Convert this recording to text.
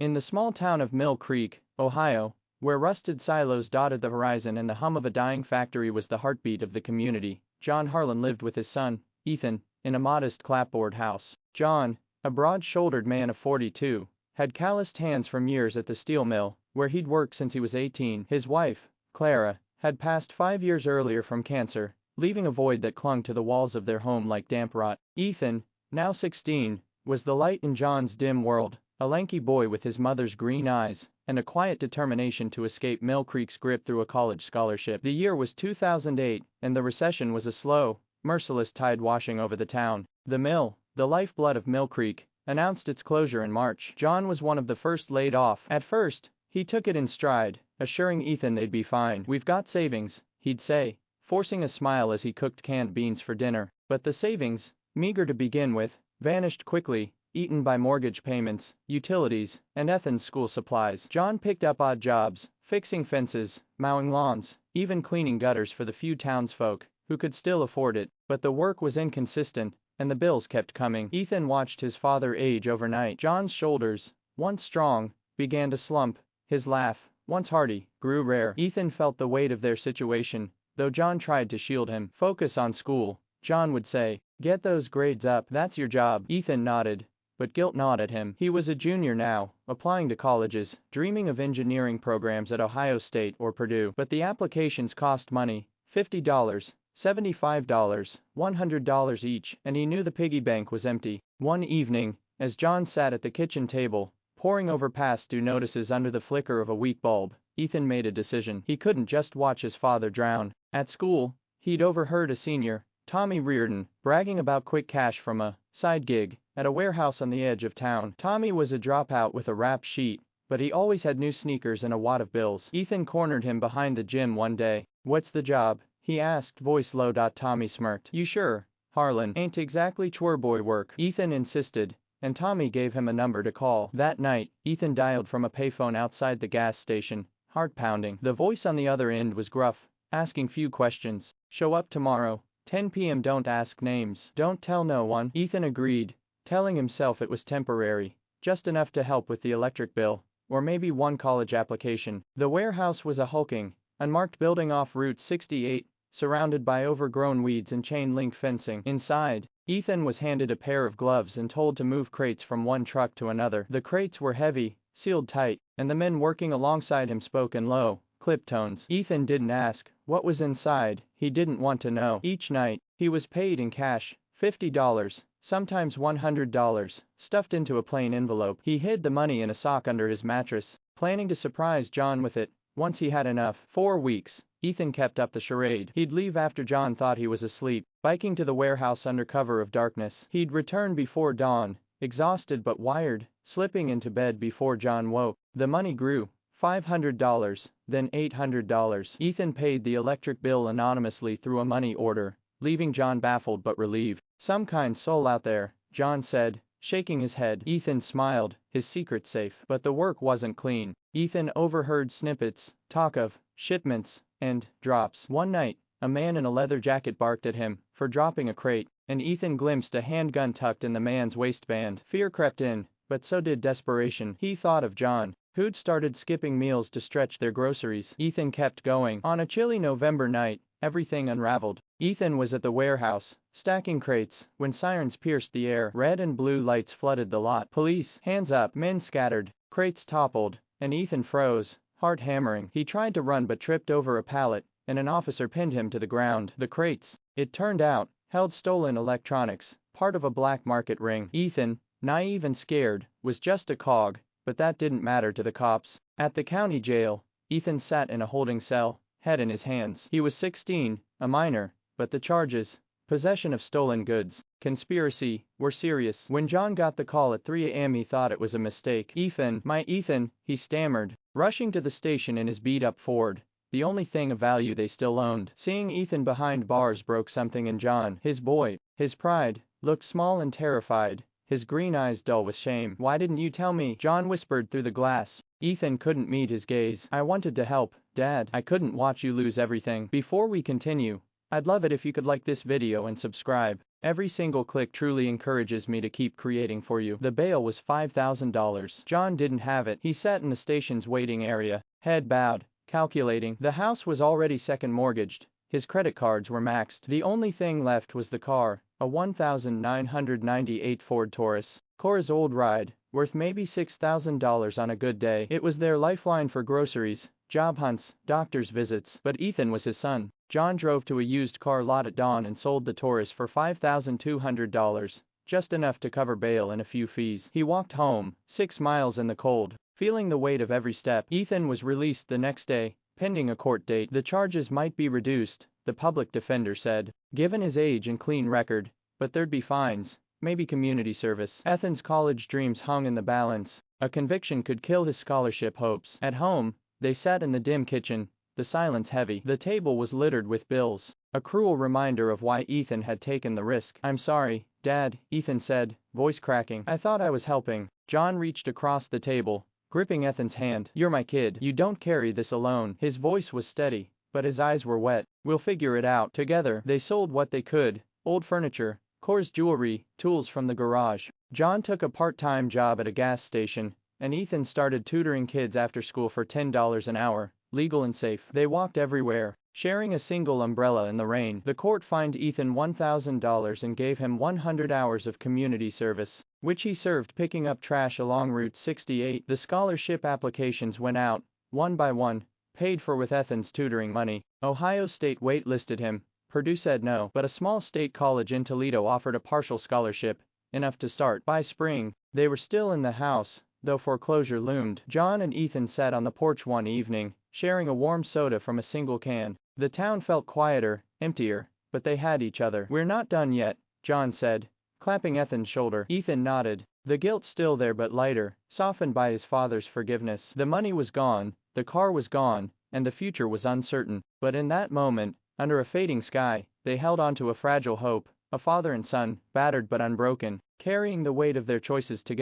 In the small town of Mill Creek, Ohio, where rusted silos dotted the horizon and the hum of a dying factory was the heartbeat of the community, John Harlan lived with his son, Ethan, in a modest clapboard house. John, a broad-shouldered man of 42, had calloused hands from years at the steel mill, where he'd worked since he was 18. His wife, Clara, had passed 5 years earlier from cancer, leaving a void that clung to the walls of their home like damp rot. Ethan, now 16, was the light in John's dim world, a lanky boy with his mother's green eyes, and a quiet determination to escape Mill Creek's grip through a college scholarship. The year was 2008, and the recession was a slow, merciless tide washing over the town. The mill, the lifeblood of Mill Creek, announced its closure in March. John was one of the first laid off. At first, he took it in stride, assuring Ethan they'd be fine. "We've got savings," he'd say, forcing a smile as he cooked canned beans for dinner. But the savings, meager to begin with, vanished quickly, eaten by mortgage payments, utilities, and Ethan's school supplies. John picked up odd jobs, fixing fences, mowing lawns, even cleaning gutters for the few townsfolk who could still afford it. But the work was inconsistent, and the bills kept coming. Ethan watched his father age overnight. John's shoulders, once strong, began to slump. His laugh, once hearty, grew rare. Ethan felt the weight of their situation, though John tried to shield him. "Focus on school," John would say. "Get those grades up, that's your job." Ethan nodded, but guilt gnawed at him. He was a junior now, applying to colleges, dreaming of engineering programs at Ohio State or Purdue. But the applications cost money, $50, $75, $100 each, and he knew the piggy bank was empty. One evening, as John sat at the kitchen table, poring over past due notices under the flicker of a weak bulb, Ethan made a decision. He couldn't just watch his father drown. At school, he'd overheard a senior, Tommy Reardon, bragging about quick cash from a side gig at a warehouse on the edge of town. Tommy was a dropout with a rap sheet, but he always had new sneakers and a wad of bills. Ethan cornered him behind the gym one day. "What's the job?" he asked, voice low. Tommy smirked. "You sure, Harlan? Ain't exactly chore boy work," Ethan insisted, and Tommy gave him a number to call. That night, Ethan dialed from a payphone outside the gas station, heart pounding. The voice on the other end was gruff, asking few questions. "Show up tomorrow, 10 p.m. Don't ask names. Don't tell no one." Ethan agreed, telling himself it was temporary, just enough to help with the electric bill, or maybe one college application. The warehouse was a hulking, unmarked building off Route 68, surrounded by overgrown weeds and chain-link fencing. Inside, Ethan was handed a pair of gloves and told to move crates from one truck to another. The crates were heavy, sealed tight, and the men working alongside him spoke in low, clipped tones. Ethan didn't ask what was inside. He didn't want to know. Each night, he was paid in cash, $50, sometimes $100, stuffed into a plain envelope. He hid the money in a sock under his mattress, planning to surprise John with it once he had enough. 4 weeks, Ethan kept up the charade. He'd leave after John thought he was asleep, biking to the warehouse under cover of darkness. He'd return before dawn, exhausted but wired, slipping into bed before John woke. The money grew, $500, then $800. Ethan paid the electric bill anonymously through a money order, leaving John baffled but relieved. "Some kind soul out there," John said, shaking his head. Ethan smiled, his secret safe. But the work wasn't clean. Ethan overheard snippets, talk of shipments, and drops. One night, a man in a leather jacket barked at him for dropping a crate, and Ethan glimpsed a handgun tucked in the man's waistband. Fear crept in, but so did desperation. He thought of John, who'd started skipping meals to stretch their groceries. Ethan kept going. On a chilly November night, everything unraveled. Ethan was at the warehouse, stacking crates, when sirens pierced the air. Red and blue lights flooded the lot. "Police, hands up!" Men scattered, crates toppled, and Ethan froze, heart hammering. He tried to run but tripped over a pallet, and an officer pinned him to the ground. The crates, it turned out, held stolen electronics, part of a black market ring. Ethan, naive and scared, was just a cog, but that didn't matter to the cops. At the county jail, Ethan sat in a holding cell, head in his hands. He was 16, a minor, but the charges, possession of stolen goods, conspiracy, were serious. When John got the call at 3 a.m. he thought it was a mistake. My Ethan," he stammered, rushing to the station in his beat-up Ford, the only thing of value they still owned. Seeing Ethan behind bars broke something in John. His boy, his pride, looked small and terrified, his green eyes dull with shame. "Why didn't you tell me?" John whispered through the glass. Ethan couldn't meet his gaze. "I wanted to help, Dad. I couldn't watch you lose everything." Before we continue, I'd love it if you could like this video and subscribe. Every single click truly encourages me to keep creating for you. The bail was $5,000. John didn't have it. He sat in the station's waiting area, head bowed, calculating. The house was already second mortgaged. His credit cards were maxed. The only thing left was the car, a 1998 Ford Taurus. Cora's old ride, worth maybe $6,000 on a good day. It was their lifeline for groceries, job hunts, doctor's visits. But Ethan was his son. John drove to a used car lot at dawn and sold the Taurus for $5,200, just enough to cover bail and a few fees. He walked home, 6 miles in the cold, feeling the weight of every step. Ethan was released the next day, pending a court date. The charges might be reduced, the public defender said, given his age and clean record, but there'd be fines, maybe community service. Ethan's college dreams hung in the balance. A conviction could kill his scholarship hopes. At home, they sat in the dim kitchen, the silence heavy. The table was littered with bills, a cruel reminder of why Ethan had taken the risk. "I'm sorry, Dad," Ethan said, voice cracking. "I thought I was helping." John reached across the table, gripping Ethan's hand. "You're my kid. You don't carry this alone." His voice was steady, but his eyes were wet. "We'll figure it out." Together, they sold what they could, old furniture, Cora's jewelry, tools from the garage. John took a part-time job at a gas station, and Ethan started tutoring kids after school for $10 an hour, legal and safe. They walked everywhere, sharing a single umbrella in the rain. The court fined Ethan $1,000 and gave him 100 hours of community service, which he served picking up trash along Route 68. The scholarship applications went out, one by one, paid for with Ethan's tutoring money. Ohio State waitlisted him. Purdue said no, but a small state college in Toledo offered a partial scholarship, enough to start. By spring, they were still in the house, though foreclosure loomed. John and Ethan sat on the porch one evening, sharing a warm soda from a single can. The town felt quieter, emptier, but they had each other. "We're not done yet," John said, clapping Ethan's shoulder. Ethan nodded, the guilt still there but lighter, softened by his father's forgiveness. The money was gone, the car was gone, and the future was uncertain. But in that moment, under a fading sky, they held on to a fragile hope, a father and son, battered but unbroken, carrying the weight of their choices together.